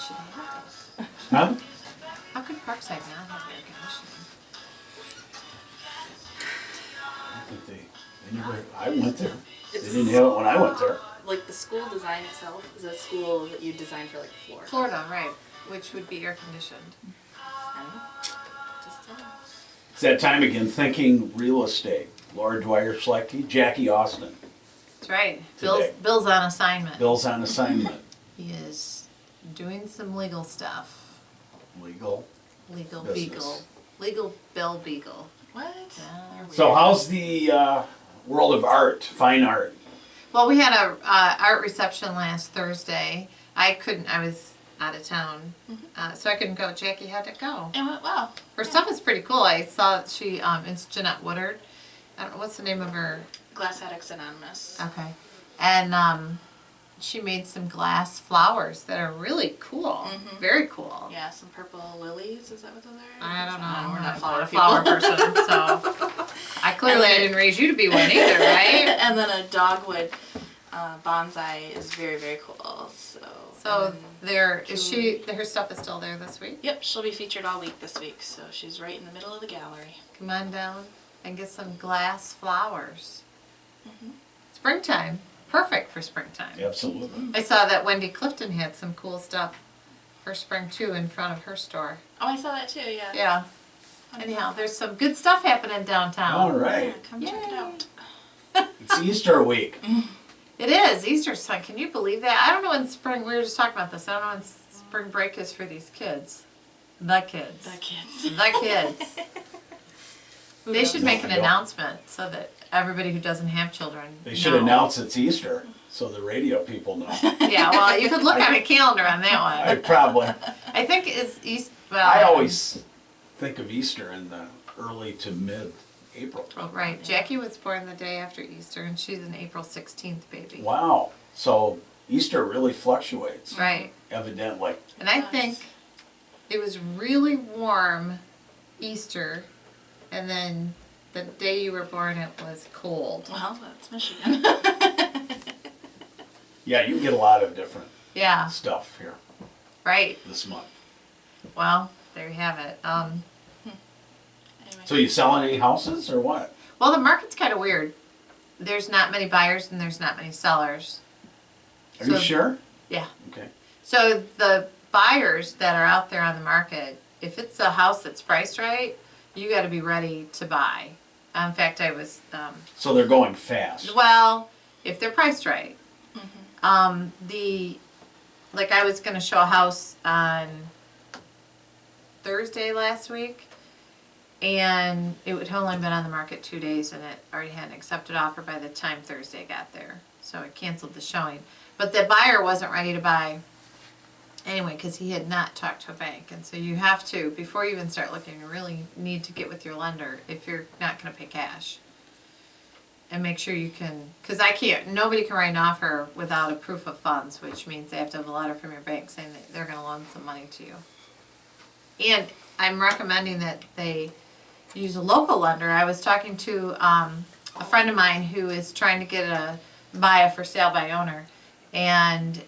should have it. Huh? How could Parkside not have air conditioning? I think they never, I went there. They It's didn't have it when I went there. like the school design itself is a school that you design for like Florida. Florida, right, which would be air conditioned. I don't know. Just saying. It's that time again, thinking real estate. Laura Dwyer Schlechte, Jackie Austin. That's right. Today. Bill's on assignment. Bill's on assignment. He is doing some legal stuff. Legal. Legal Business. Beagle. Legal Bill Beagle. What? Yeah. You're weird. So how's the world of art, fine art? Well, we had a art reception last Thursday. I was out of town, so I couldn't go. Jackie had to go. It went well. Her stuff is pretty cool. I saw that she, it's Jeanette Woodard. I don't know, what's the name of her? Glass Addicts Anonymous. Okay. And she made some glass flowers that are really cool. Very cool. Yeah, some purple lilies. Is that what those are? I don't know. We're not I'm flower a people. flower person, so I clearly didn't raise you to be one either, right? And then a dogwood bonsai is very, very cool. So and her stuff is still there this week? yep, she'll be featured all week this week. So she's right in the middle of the gallery. Come on down and get some glass flowers. Springtime. Perfect for springtime. Absolutely. I saw that Wendy Clifton had some cool stuff for spring too in front of her store. Oh, I saw that too. Yeah. Yeah. Anyhow, there's some good stuff happening downtown. All Yeah, right. come check it Yay. out. It's Easter week. It is Easter Sunday. Can you believe that? I don't know when spring. We were just talking about this. I don't know when spring break is for these kids. The kids. The kids. The kids. They should make an Yeah. announcement so that everybody who doesn't have children. They should know. announce it's Easter so the radio people know. Yeah, well, you could look on a calendar on that I one. probably. I think it's East. Well, I always think of Easter in the early to mid-April. Oh, right. Jackie was born the day after Easter, and she's an April 16th baby. Wow. So Easter really fluctuates, Right. evidently. And I Nice. think it was really warm Easter, and then the day you were born, it was cold. Well, that's Michigan. Yeah, you get a lot of different Yeah, stuff here right. this month. Well, there you have it. Anyway. So you selling any houses or what? Well, the market's kind of weird. There's not many buyers and there's not many sellers. Are you So- sure? Yeah. Okay. So the buyers that are out there on the market, if it's a house that's priced right, you got to be ready to buy. In fact, I was, So they're going fast. well, if they're priced right. Like I was going to show a house on Thursday last week, and it had only been on the market 2 days, and it already had an accepted offer by the time Thursday got there. So I canceled the showing. But the buyer wasn't ready to buy anyway because he had not talked to a bank. And so you have to, before you even start looking, you really need to get with your lender if you're not going to pay cash. And make sure you can, because nobody can write an offer without a proof of funds, which means they have to have a letter from your bank saying that they're going to loan some money to you. And I'm recommending that they use a local lender. I was talking to a friend of mine who is trying to buy a for sale by owner, and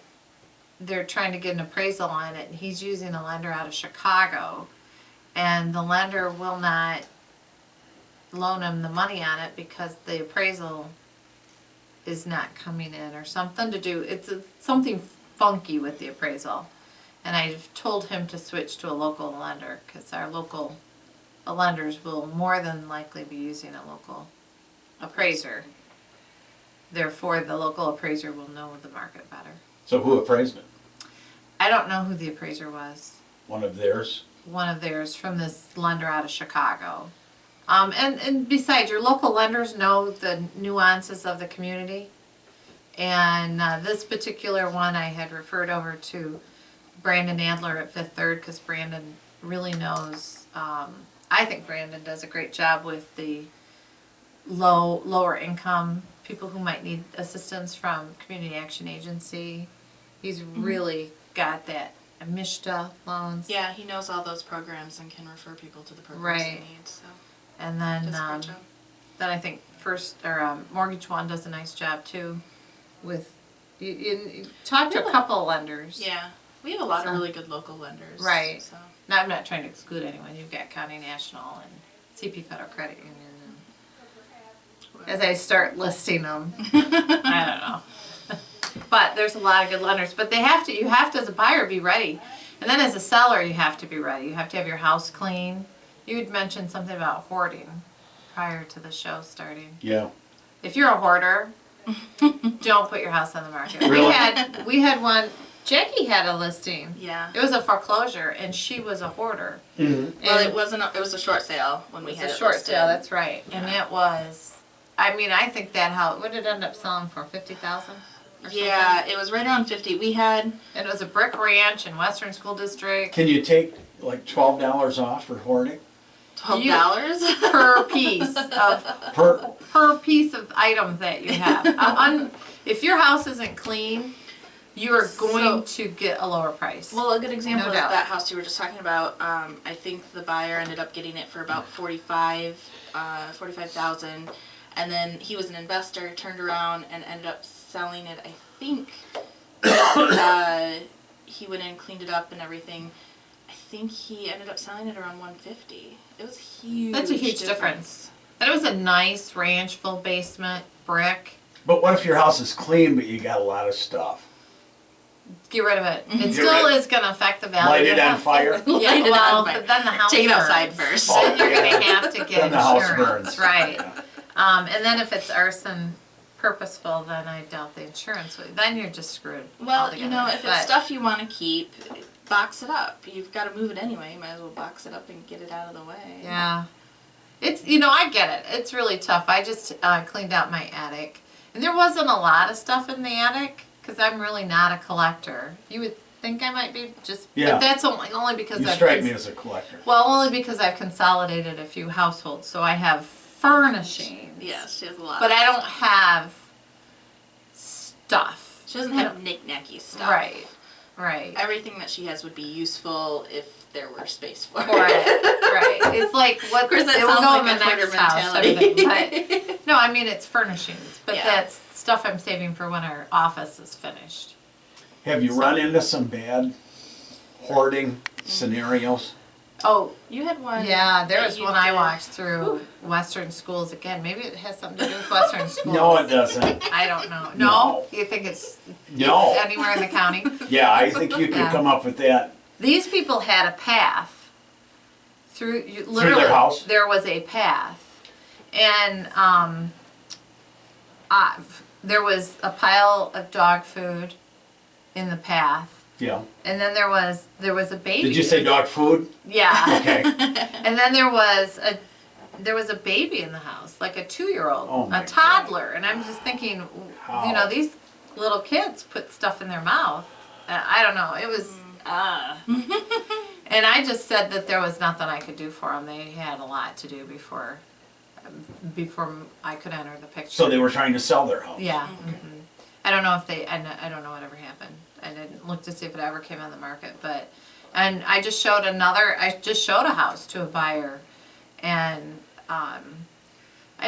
they're trying to get an appraisal on it. And he's using a lender out of Chicago, and the lender will not loan him the money on it because the appraisal is not coming in or something to do. Something funky with the appraisal. And I've told him to switch to a local lender because our local lenders will more than likely be using a local appraiser. Therefore, the local appraiser will know the market better. So who appraised it? I don't know who the appraiser was. One of theirs? One of theirs from this lender out of Chicago. And besides, your local lenders know the nuances of the community. And this particular one I had referred over to Brandon Adler at Fifth Third because Brandon really knows. I think Brandon does a great job with the lower income people who might need assistance from Community Action Agency. He's really got that. Mishta loans. Yeah, he knows all those programs and can refer people to the programs Right. they need. So And then, does a great job. then I think Mortgage One does a nice job too with, you talk to a Really? couple of lenders. Yeah. We have a lot So- of really good local lenders. Right. So. No, I'm not trying to exclude anyone. You've got County National and CP Federal Credit Union. And as I start listing them, I don't know. But there's a lot of good lenders. But you have to, as a buyer, be ready. And then as a seller, you have to be ready. You have to have your house clean. You had mentioned something about hoarding prior to the show starting. Yeah. If you're a hoarder, don't put your house on the market. Really? We had one. Jackie had a listing. Yeah. It was a foreclosure, and she was a hoarder. Mm-hmm. Well, And it wasn't. It was a short sale when we it had was it a short listed. sale. That's right. And it was. I mean, I think that house. What did it end up selling for? 50,000. Yeah, it was right around 50. We had. And it was a brick ranch in Western School District. Can you take like $12 off for hoarding? $12 per piece of Per piece of items that you have. If your house isn't clean, you are going to get a lower price. Well, a good example No is doubt. that house you were just talking about. I think the buyer ended up getting it for about 45,000, and then he was an investor, turned around and ended up selling it. I think he went in, cleaned it up, and everything. I think he ended up selling it around 150. It was huge. That's a huge difference. And it was a nice ranch, full basement, brick. But what if your house is clean but you got a lot of stuff? Get rid of it. It Get still rid- is going to affect the value. Light of it the on house. fire? Yeah, Light it well, on fire. but then the house Take it burns. outside first. Oh, You're going yeah. to have to get Then the house insurance. burns. Right. Yeah. And then if it's arson purposeful, then I doubt the insurance would. Then you're just screwed. Well, altogether. you know, if But- it's stuff you want to keep, box it up. You've got to move it anyway. You might as well box it up and get it out of the way. Yeah. It's, I get it. It's really tough. I just cleaned out my attic. And there wasn't a lot of stuff in the attic because I'm really not a collector. You would think I might be just, Yeah. but that's only because You I've strike me as a collector. well, only because I've consolidated a few households. So I have furnishings. Yes, she has a lot. But I don't have stuff. She doesn't have knick-knacky stuff. Right. Right. Everything that she has would be useful if there were space for it. Right. It's like what Of course, that it will sounds go like in a the hoarder next house. mentality. Everything. But no, I mean it's furnishings, but Yeah. that's stuff I'm saving for when our office is finished. Have you run into some bad hoarding scenarios? Oh, You had one. yeah, there that was you one I did. walked through Western schools again. Maybe it has something to do with Western schools. No, it doesn't. I don't know. No. No, you think it's No. anywhere in the county? Yeah, I think you could Yeah. come up with that. These people had a path through. Literally, house? there was a path, and there was a pile of dog food in the path, Yeah. and then there was a baby. Did you say dog food? Yeah. Okay. And then there was a baby in the house, like a 2-year-old, Oh my a toddler, and I'm just thinking, How? these little kids put stuff in their mouth. I don't know. It was. And I just said that there was nothing I could do for them. They had a lot to do before I could enter the picture. So they were trying to sell their house. Yeah. I don't know if I don't know what ever happened. I didn't look to see if it ever came on the market, and I just showed a house to a buyer, and I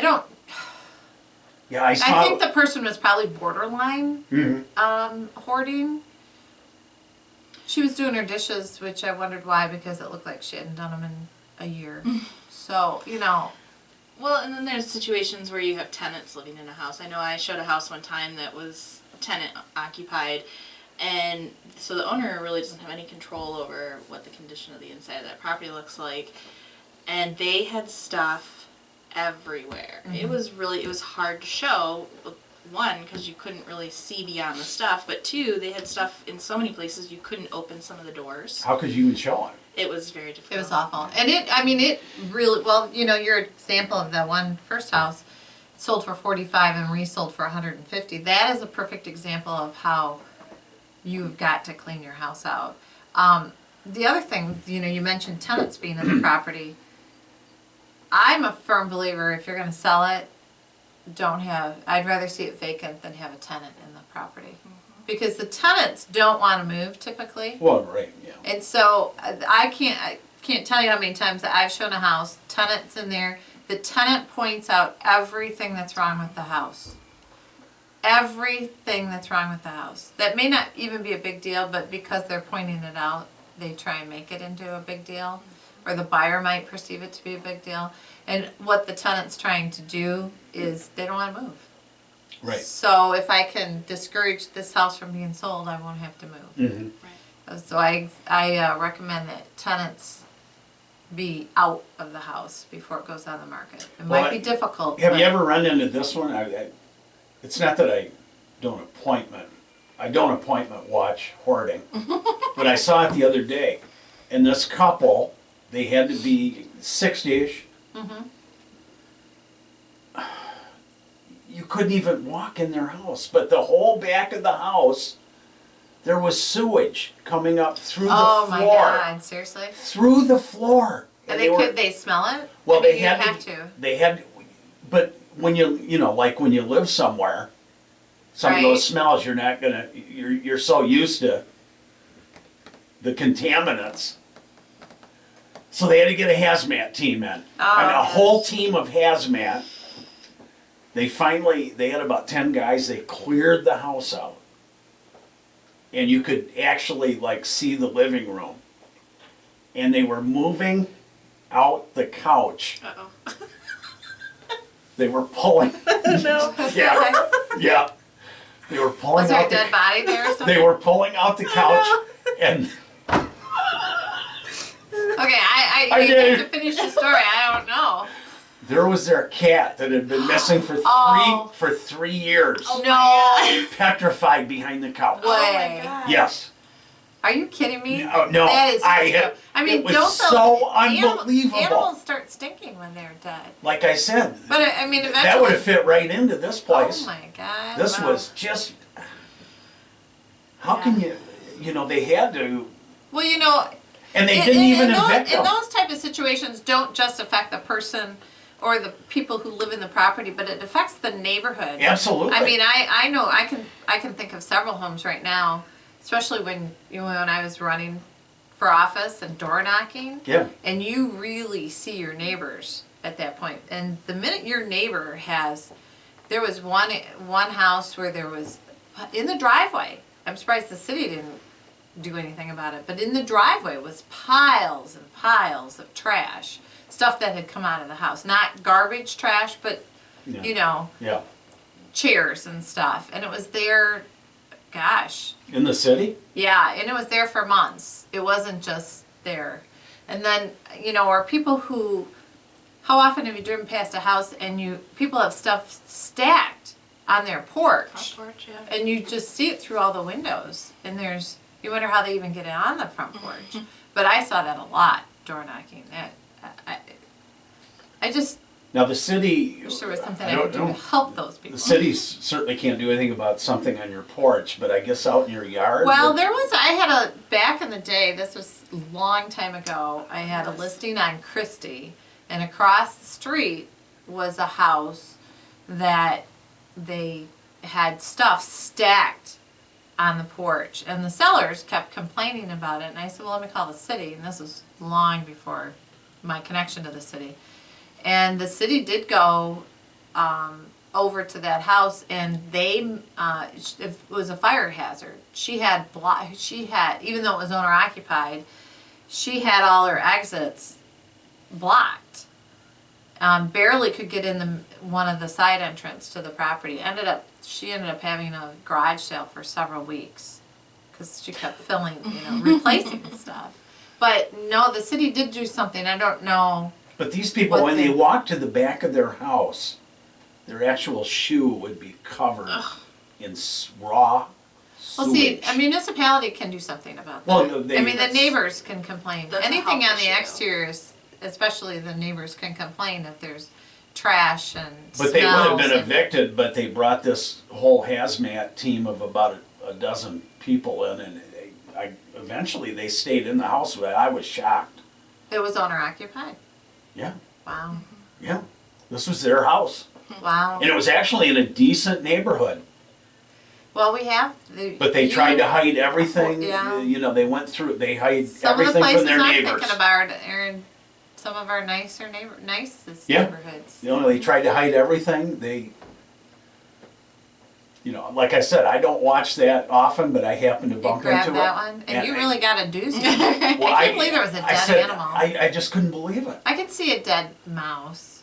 don't. Yeah, I I saw. think the person was probably borderline Mhm. hoarding. She was doing her dishes, which I wondered why, because it looked like she hadn't done them in a year. So, Well, and then there's situations where you have tenants living in a house. I know I showed a house one time that was tenant occupied, and so the owner really doesn't have any control over what the condition of the inside of that property looks like. And they had stuff everywhere. It was hard to show. One, because you couldn't really see beyond the stuff, but two, they had stuff in so many places you couldn't open some of the doors. How could you even show it? It was very difficult. it was awful. And it really, well, your example of that one first house sold for 45 and resold for 150. That is a perfect example of how you've got to clean your house out. The other thing, you mentioned tenants being in the property. I'm a firm believer if you're going to sell it, I'd rather see it vacant than have a tenant in the property. Because the tenants don't want to move typically. Well, right. Yeah. And so I can't tell you how many times that I've shown a house, tenants in there, the tenant points out everything that's wrong with the house. everything that's wrong with the house. That may not even be a big deal, but because they're pointing it out, they try and make it into a big deal. Or the buyer might perceive it to be a big deal. And what the tenant's trying to do is they don't want to move. Right. So if I can discourage this house from being sold, I won't have to move. Mm-hmm. So I recommend that tenants be out of the house before it goes on the market. It Well, might be difficult. Have but- you ever run into this one? It's not that I don't appointment watch hoarding, but I saw it the other day, and this couple, they had to be 60-ish. Mhm. You couldn't even walk in their house, but the whole back of the house, there was sewage coming up through Oh the my floor. God! Seriously? Through the floor. And they were- could they smell it? Well, I mean, they you had have to. They had, but when like when you live somewhere, some of Right. those smells you're not gonna. You're so used to the contaminants. So they had to get a hazmat team in. I mean, a Oh. whole team of hazmat. They had about 10 guys. They cleared the house out, and you could actually like see the living room. And they were moving out the couch. Uh-oh. They were pulling. No. Yeah, yeah. They were pulling Was there a out dead body there or something? They were pulling out the couch, and Okay, I you did. have to finish the story. I don't know. there was their cat that had been missing for Oh. 3 years, No petrified behind the couch. way. Oh my God. Yes. Are you kidding me? No, no, That is I mean, it was don't so animals unbelievable. start stinking when they're dead. Like I said, But I mean, eventually. that would have fit right into this place. Oh my God! This wow. was just. How can they had to, Well, you know, and they didn't even those, evict them. and those type of situations don't just affect the person or the people who live in the property, but it affects the neighborhood. Absolutely. I mean, I know I can think of several homes right now, especially when when I was running for office and door knocking. Yeah. And you really see your neighbors at that point. And the minute your neighbor there was one house where there was in the driveway. I'm surprised the city didn't do anything about it, but in the driveway was piles and piles of trash, stuff that had come out of the house, not garbage trash, but Yeah. Yeah. chairs and stuff, and it was there. Gosh, In the city? yeah, and it was there for months. It wasn't just there. And then, or people who, how often have you driven past a house and people have stuff stacked on their porch, Front porch, yeah. and you just see it through all the windows, and you wonder how they even get it on the front porch. But I saw that a lot, door knocking. I just Now the city. wish there was something I don't could do to know. help those people. The city certainly can't do anything about something on your porch, but I guess out in your yard. Well, back in the day, this was a long time ago, I had a listing on Christie, and across the street was a house that they had stuff stacked on the porch, and the sellers kept complaining about it, and I said, well, let me call the city, and this was long before my connection to the city. And the city did go over to that house, and it was a fire hazard. She had even though it was owner occupied, she had all her exits blocked. Barely could get in one of the side entrance to the property. She ended up having a garage sale for several weeks because she kept filling, replacing stuff. But no, the city did do something. I don't know. But these people, when they walk to the back of their house, their actual shoe would be covered in raw Well, sewage. see, a municipality can do something about that. Well, no, I mean, the neighbors can complain. That's a Anything health on the issue. exterior, especially the neighbors can complain if there's trash and But they would have smells been and- evicted, but they brought this whole hazmat team of about a dozen people in, and eventually they stayed in the house, but I was shocked. It was owner occupied. Yeah, Wow. yeah. This was their house. Wow. And it was actually in a decent neighborhood. Well, we have. But they tried to hide everything. Yeah. They went through, they hid Some of the everything places from their I'm neighbors. thinking about are in some of our nicest Yeah. neighborhoods. They tried to hide everything. you know, like I said, I don't watch that often, but I happen to You bump grabbed into that it. one, and you really got a doozy. Well, I can't believe there was a I dead said, animal. I just couldn't believe it. I could see a dead mouse,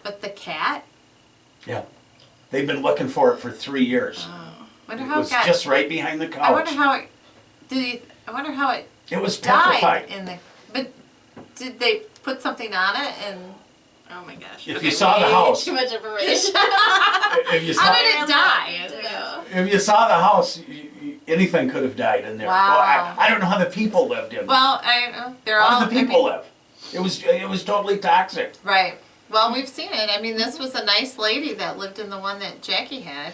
but the cat. Yeah. They've been looking for it for 3 years. Wonder It how was it got. just right behind the couch. I wonder how it. Did he? I wonder how it It was died petrified. in the. But did they put something on it and? Oh my gosh. If you saw the way house- Too much information. If you How saw, did it die? if you saw the house, anything could have died in there. Wow. Well, I don't know how the people lived in there. Well, I don't know. They're all. How did the people I mean, live? It was totally toxic. Right. Well, we've seen it. I mean, this was a nice lady that lived in the one that Jackie had.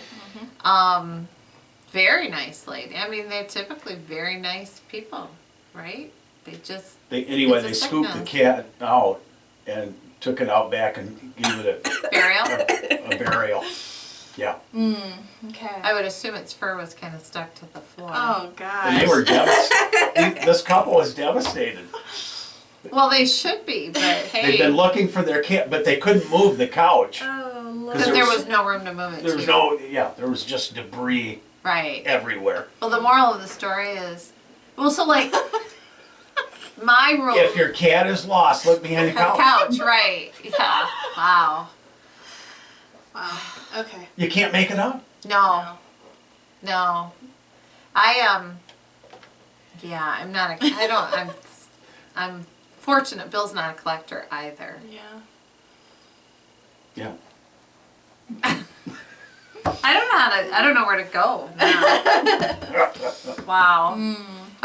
Very nice lady. I mean, they're typically very nice people, right? They just. Anyway, It's a they scooped the sickness. cat out and took it out back and gave it Burial? a burial. Yeah. Okay. I would assume its fur was kind of stuck to the floor. Oh gosh. And they were devastated. This couple was devastated. Well, they should be, but hey. They've been looking for their cat, but they couldn't move the couch. Oh Lord. Because there was no room to move it There to. was no, there was just debris Right. everywhere. Well, the moral of the story is, well, so like, my rule. If your cat is lost, look behind the couch. right. Yeah. Wow. Wow. Okay. You can't make it up. No. No. Yeah, I'm not I'm fortunate Bill's not a collector either. Yeah. Yeah. I don't know where to go now. Wow.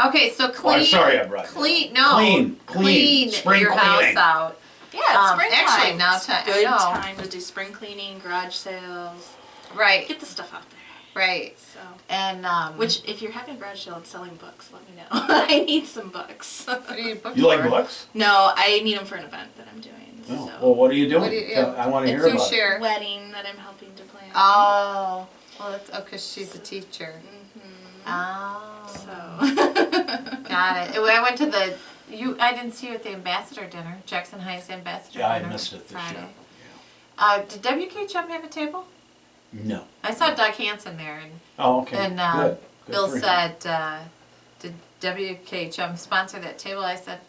Okay, so clean. Oh, I'm sorry I brought that Clean. up. No. Clean. Spring your cleaning. house out. Yeah, it's springtime. actually, now It's I good know. time to do spring cleaning, garage sales, Right. get the stuff out there. Right. So, And which if you're having a garage sale and selling books, let me know. I need some books. what do you book You like for? books? No, I need them for an event that I'm doing. Oh, So, well, what are you doing? What do you- I want to It's hear who about it. share. wedding that I'm helping to plan. Oh. Well, that's because she's a teacher. Oh. So. Got it. I went to I didn't see you at the ambassador dinner, Jackson Heights ambassador Yeah, I dinner. missed it this Friday. year. Did WK Chum have a table? No. I saw Doug Hansen there, and Oh, okay. And Good. Good Bill for him. said, did WK Chum sponsor that table? I said,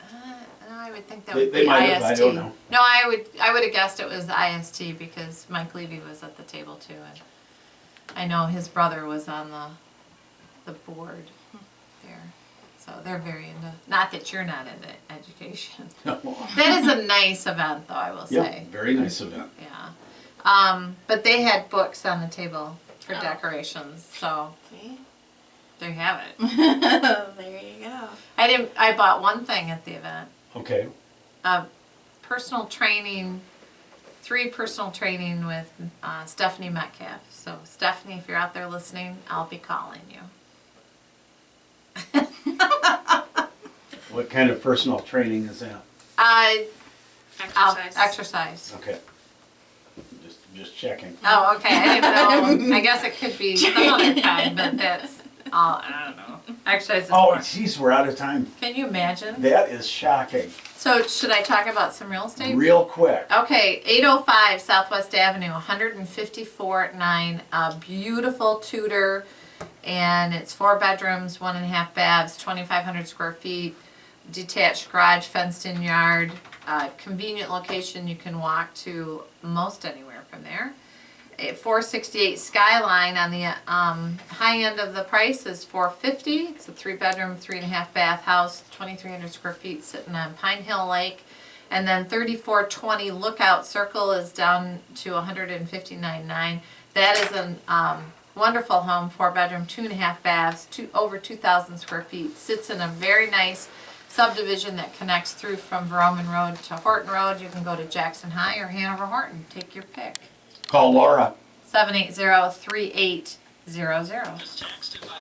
no, I would think that They- would they be might IST. have, I don't know. No, I would have guessed it was IST because Mike Levy was at the table too, and I know his brother was on the board there. So they're very into, not that you're not into education. That is a nice event though, I will Yeah, say. very nice event. Yeah. But they had books on the table for Oh. decorations, so See? there you have it. There you go. I bought one thing at the event. Okay. Personal training, 3 personal training with Stephanie Metcalf. So Stephanie, if you're out there listening, I'll be calling you. What kind of personal training is that? Exercise. Exercise. Okay. Just checking. Oh, okay. I didn't know. I guess it could be some other kind, but that's all. I don't know. Exercise is Oh, more. jeez, we're out of time. Can you imagine? That is shocking. So should I talk about some real estate? Real quick. Okay, 805 Southwest Avenue, 154-9, a beautiful Tudor, and it's 4 bedrooms, 1.5 baths, 2,500 square feet, detached garage, fenced-in yard, convenient location. You can walk to most anywhere from there. A 468 Skyline on the high end of the price is $450. It's a 3-bedroom, 3.5 bath house, 2,300 square feet, sitting on Pine Hill Lake. And then 3420 Lookout Circle is down to $159.9. That is a wonderful home, 4-bedroom, 2.5 baths, over 2,000 square feet. Sits in a very nice subdivision that connects through from Verona Road to Horton Road. You can go to Jackson High or Hanover Horton. Take your pick. Call Laura. 780-3800.